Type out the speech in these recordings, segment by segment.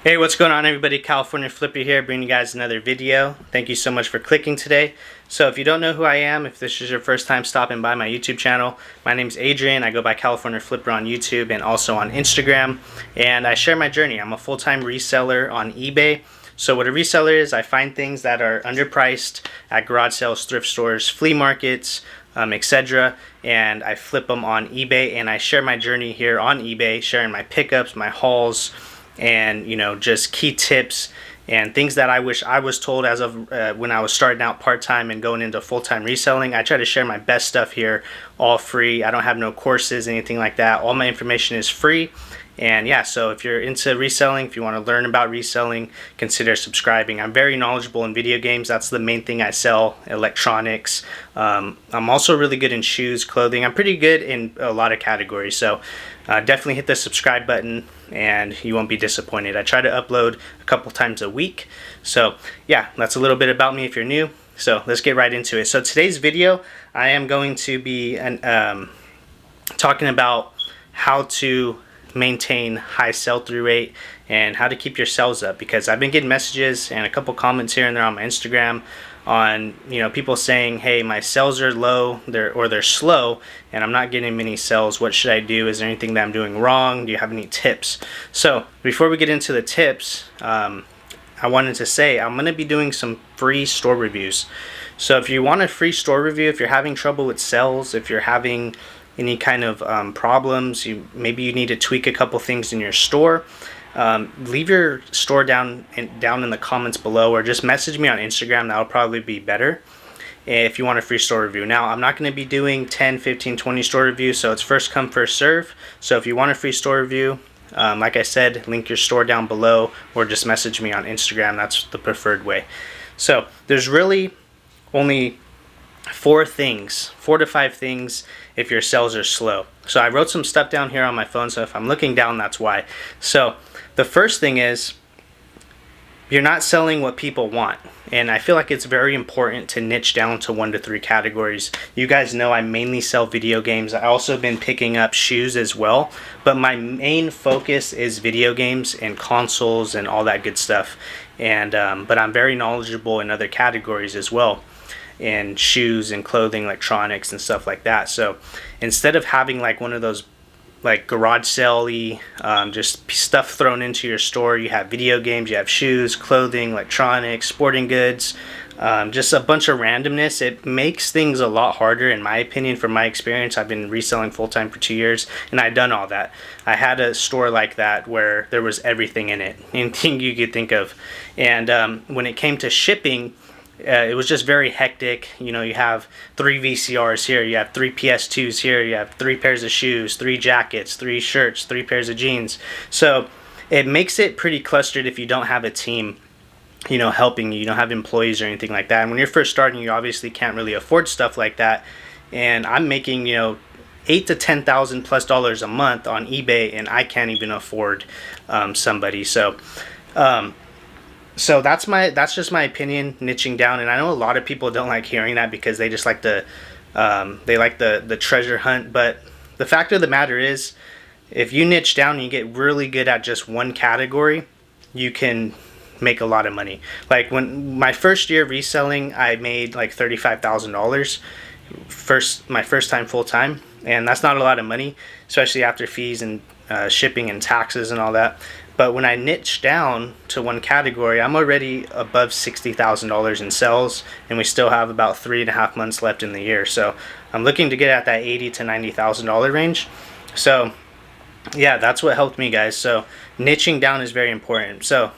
Hey, what's going on everybody? California Flipper here, bringing you guys another video. Thank you so much for clicking today. So if you don't know who I am, if this is your first time stopping by my YouTube channel, my name is Adrian. I go by California Flipper on YouTube and also on Instagram, and I share my journey. I'm a full-time reseller on eBay. So what a reseller is, I find things that are underpriced at garage sales, thrift stores, flea markets, etc., and I flip them on eBay, and I share my journey here on eBay, sharing my pickups, my hauls, and just key tips and things that I wish I was told as of when I was starting out part-time and going into full-time reselling. I try to share my best stuff here, all free. I don't have no courses, anything like that. All my information is free. And yeah, so if you're into reselling, if you want to learn about reselling, consider subscribing. I'm very knowledgeable in video games. That's the main thing I sell, electronics. I'm also really good in shoes, clothing. I'm pretty good in a lot of categories. So definitely hit the subscribe button and you won't be disappointed. I try to upload a couple times a week. So yeah, that's a little bit about me if you're new. So let's get right into it. So today's video, I am going to be talking about how to maintain high sell-through rate and how to keep your sales up, because I've been getting messages and a couple comments here and there on my Instagram on people saying, hey, my sales are low, they're slow and I'm not getting many sales. What should I do? Is there anything that I'm doing wrong? Do you have any tips? So before we get into the tips, I wanted to say I'm going to be doing some free store reviews. So if you want a free store review, if you're having trouble with sales, if you're having any kind of problems, maybe you need to tweak a couple things in your store, leave your store down in the comments below, or just message me on Instagram. That'll probably be better if you want a free store review. Now, I'm not going to be doing 10, 15, 20 store reviews, so it's first come, first serve. So if you want a free store review, like I said, link your store down below or just message me on Instagram. That's the preferred way. So there's really only 4 to 5 things if your sales are slow. So I wrote some stuff down here on my phone, so if I'm looking down, that's why. So the first thing is, you're not selling what people want. And I feel like it's very important to niche down to 1 to 3 categories. You guys know I mainly sell video games. I also been picking up shoes as well, but my main focus is video games and consoles and all that good stuff. And but I'm very knowledgeable in other categories as well, and shoes and clothing, electronics and stuff like that. So instead of having like one of those like garage sale-y just stuff thrown into your store, you have video games, you have shoes, clothing, electronics, sporting goods, just a bunch of randomness. It makes things a lot harder, in my opinion. From my experience, I've been reselling full-time for 2 years and I've done all that. I had a store like that where there was everything in it, anything you could think of. And when it came to shipping, it was just very hectic. You have 3 VCRs here, you have 3 PS2s here, you have 3 pairs of shoes, 3 jackets, 3 shirts, 3 pairs of jeans. So it makes it pretty clustered if you don't have a team helping you. You don't have employees or anything like that. And when you're first starting, you obviously can't really afford stuff like that. And I'm making $8,000 to $10,000 plus a month on eBay, and I can't even afford somebody. So that's just my opinion, niching down. And I know a lot of people don't like hearing that because they just like the treasure hunt. But the fact of the matter is, if you niche down and you get really good at just one category, you can make a lot of money. Like when my first year reselling, I made like $35,000 my first time full time, and that's not a lot of money, especially after fees and shipping and taxes and all that. But when I niche down to one category, I'm already above $60,000 in sales, and we still have about 3.5 months left in the year. So I'm looking to get at that $80,000 to $90,000 range. So yeah, that's what helped me, guys. So niching down is very important. So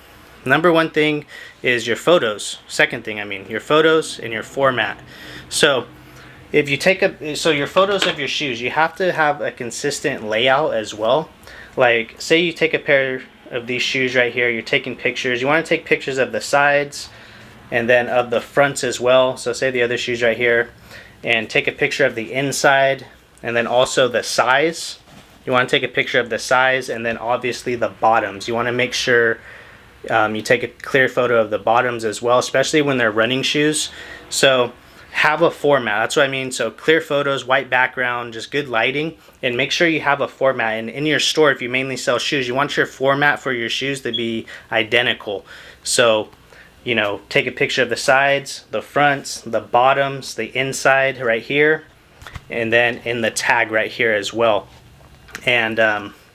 number 1 thing is your photos. Second thing, your photos and your format. So if you take your photos of your shoes, you have to have a consistent layout as well. Like say you take a pair of these shoes right here, you're taking pictures. You want to take pictures of the sides and then of the fronts as well. So say the other shoes right here, and take a picture of the inside and then also the size. You want to take a picture of the size and then obviously the bottoms. You want to make sure you take a clear photo of the bottoms as well, especially when they're running shoes. So have a format. That's what I mean. So clear photos, white background, just good lighting, and make sure you have a format. And in your store, if you mainly sell shoes, you want your format for your shoes to be identical. So, you know, take a picture of the sides, the fronts, the bottoms, the inside right here, and then in the tag right here as well. And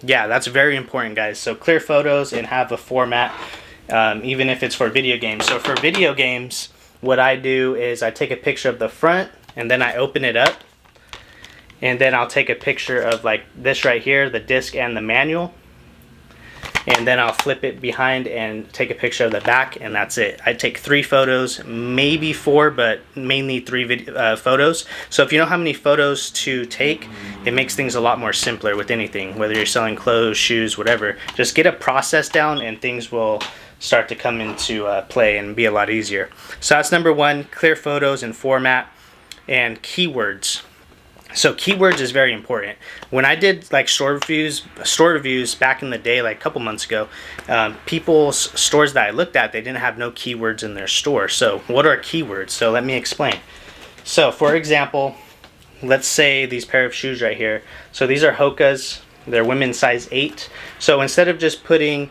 yeah, that's very important, guys. So clear photos and have a format, even if it's for video games. So for video games, what I do is I take a picture of the front and then I open it up, and then I'll take a picture of like this right here, the disc and the manual, and then I'll flip it behind and take a picture of the back, and that's it. I take 3 photos, maybe 4, but mainly 3 photos. So if you know how many photos to take, it makes things a lot more simpler with anything, whether you're selling clothes, shoes, whatever. Just get a process down and things will start to come into play and be a lot easier. So that's number 1, clear photos and format, and keywords. So keywords is very important. When I did like store reviews back in the day, like a couple months ago, people's stores that I looked at, they didn't have no keywords in their store. So what are keywords? So let me explain. So for example, let's say these pair of shoes right here. So these are Hoka's. They're women's size 8. So instead of just putting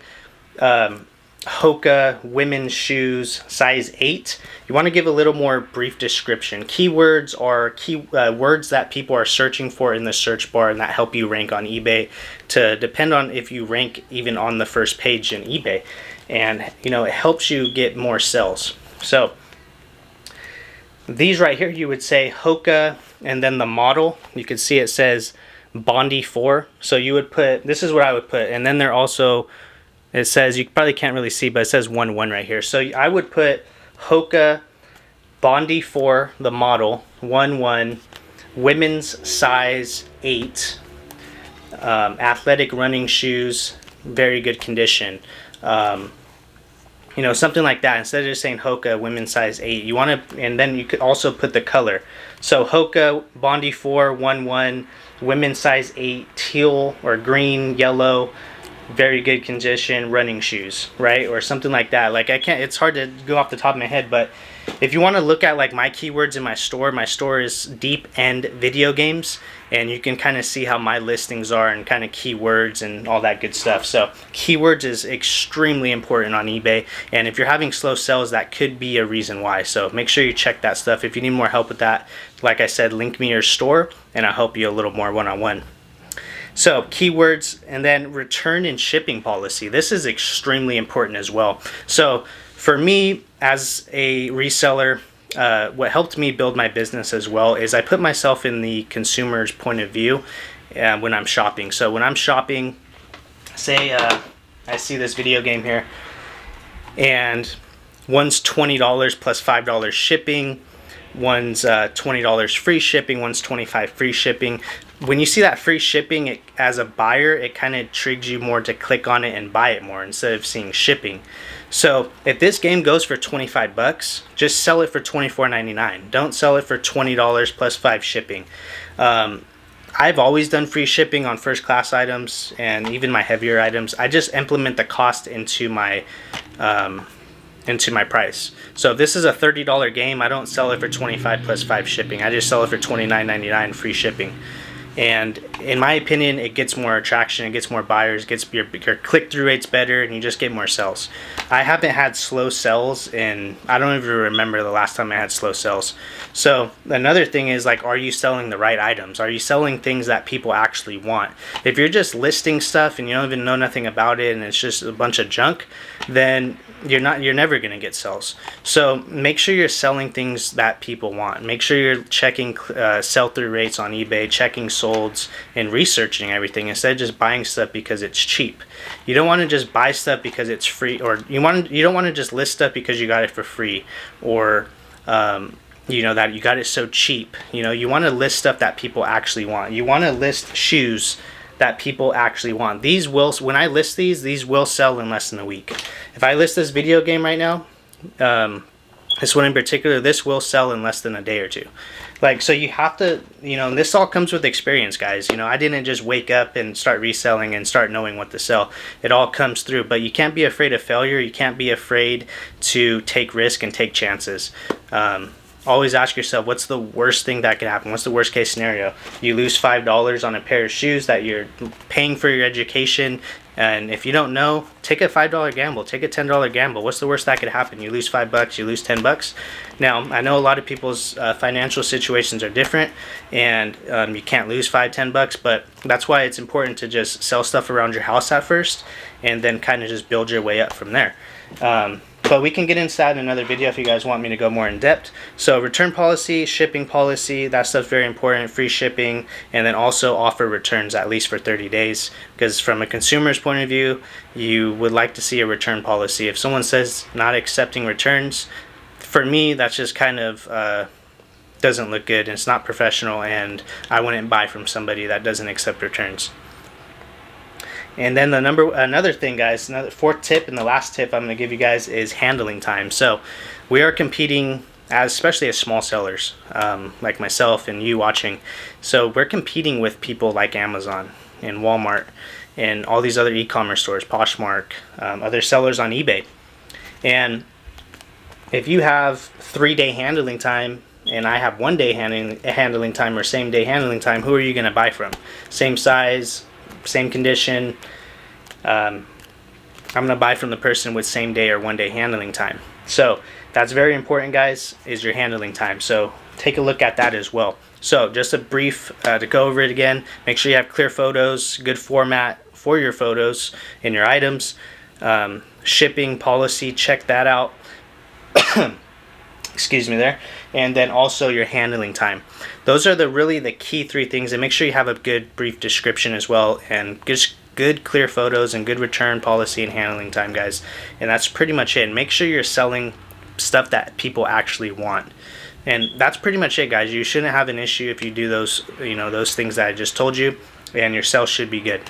Hoka women's shoes size 8, you want to give a little more brief description. Keywords are words that people are searching for in the search bar and that help you rank on eBay, to depend on if you rank even on the first page in eBay. And you know, it helps you get more sales. So these right here, you would say Hoka, and then the model, you can see it says Bondi 4. So you would put, this is what I would put, and then they're also, it says, you probably can't really see, but it says 1-1 right here. So I would put Hoka Bondi 4, the model, 1-1, women's size 8, athletic running shoes, very good condition. You know, something like that. Instead of just saying Hoka women's size 8, you want to, and then you could also put the color. So Hoka Bondi 4, 1-1, women's size 8, teal or green, yellow, very good condition running shoes, right? Or something like that. Like I can't, it's hard to go off the top of my head, but if you want to look at like my keywords in my store is deep end video games, and you can kind of see how my listings are and kind of keywords and all that good stuff. So keywords is extremely important on eBay, and if you're having slow sales, that could be a reason why. So make sure you check that stuff. If you need more help with that, like I said, link me your store and I'll help you a little more one-on-one. So keywords, and then return and shipping policy. This is extremely important as well. So for me as a reseller, what helped me build my business as well is I put myself in the consumer's point of view when I'm shopping. So when I'm shopping, say I see this video game here, and one's $20 plus $5 shipping, one's $20 free shipping, one's $25 free shipping. When you see that free shipping, as a buyer, it kind of intrigues you more to click on it and buy it more instead of seeing shipping. So if this game goes for 25 bucks, just sell it for $24.99. Don't sell it for $20 plus 5 shipping. I've always done free shipping on first class items and even my heavier items. I just implement the cost into my price. So if this is a $30 game, I don't sell it for 25 plus 5 shipping. I just sell it for $29.99 free shipping. And in my opinion, it gets more attraction, it gets more buyers, gets your click-through rates better, and you just get more sales. I haven't had slow sales, and I don't even remember the last time I had slow sales. So another thing is, like, are you selling the right items? Are you selling things that people actually want? If you're just listing stuff and you don't even know nothing about it and it's just a bunch of junk, then you're never going to get sales. So make sure you're selling things that people want. Make sure you're checking sell-through rates on eBay, checking solds, and researching everything instead of just buying stuff because it's cheap. You don't want to just buy stuff because it's free, or you don't want to just list stuff because you got it for free, or that you got it so cheap. You want to list stuff that people actually want. You want to list shoes that people actually want. When I list these will sell in less than a week. If I list this video game right now, this one in particular, this will sell in less than a day or two. So you have to, and this all comes with experience, guys. I didn't just wake up and start reselling and start knowing what to sell. It all comes through, but you can't be afraid of failure. You can't be afraid to take risk and take chances. always ask yourself, what's the worst thing that could happen? What's the worst case scenario? You lose $5 on a pair of shoes that you're paying for your education, and if you don't know, take a $5 gamble, take a $10 gamble. What's the worst that could happen? You lose $5, you lose $10. Now, I know a lot of people's financial situations are different, and you can't lose $5-10, but that's why it's important to just sell stuff around your house at first, and then kind of just build your way up from there. But we can get into that in another video if you guys want me to go more in depth. So return policy, shipping policy, that stuff's very important, free shipping, and then also offer returns at least for 30 days. Because from a consumer's point of view, you would like to see a return policy. If someone says not accepting returns, for me, that's just kind of doesn't look good, and it's not professional, and I wouldn't buy from somebody that doesn't accept returns. And then another thing, guys, another fourth tip and the last tip I'm going to give you guys is handling time. So we are competing, especially as small sellers, like myself and you watching. So we're competing with people like Amazon and Walmart and all these other e-commerce stores, Poshmark, other sellers on eBay. And if you have 3-day handling time and I have 1-day handling time or same day handling time, who are you going to buy from? Same size, same condition. I'm going to buy from the person with same day or 1-day handling time. So that's very important, guys, is your handling time. So take a look at that as well. So just a brief to go over it again. Make sure you have clear photos, good format for your photos and your items. Shipping policy, check that out. Excuse me there. And then also your handling time. Those are really the key 3 things. And make sure you have a good brief description as well, and just good clear photos and good return policy and handling time, guys. And that's pretty much it. Make sure you're selling stuff that people actually want. And that's pretty much it, guys. You shouldn't have an issue if you do those, those things that I just told you, and your sales should be good.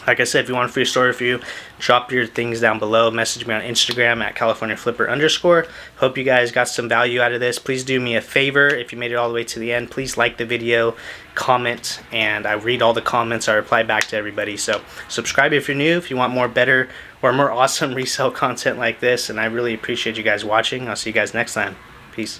Like I said, if you want a free store review, drop your things down below. Message me on Instagram at CaliforniaFlipper_. Hope you guys got some value out of this. Please do me a favor. If you made it all the way to the end, please like the video, comment, and I read all the comments. I reply back to everybody. So subscribe if you're new, if you want more better or more awesome resale content like this. And I really appreciate you guys watching. I'll see you guys next time. Peace.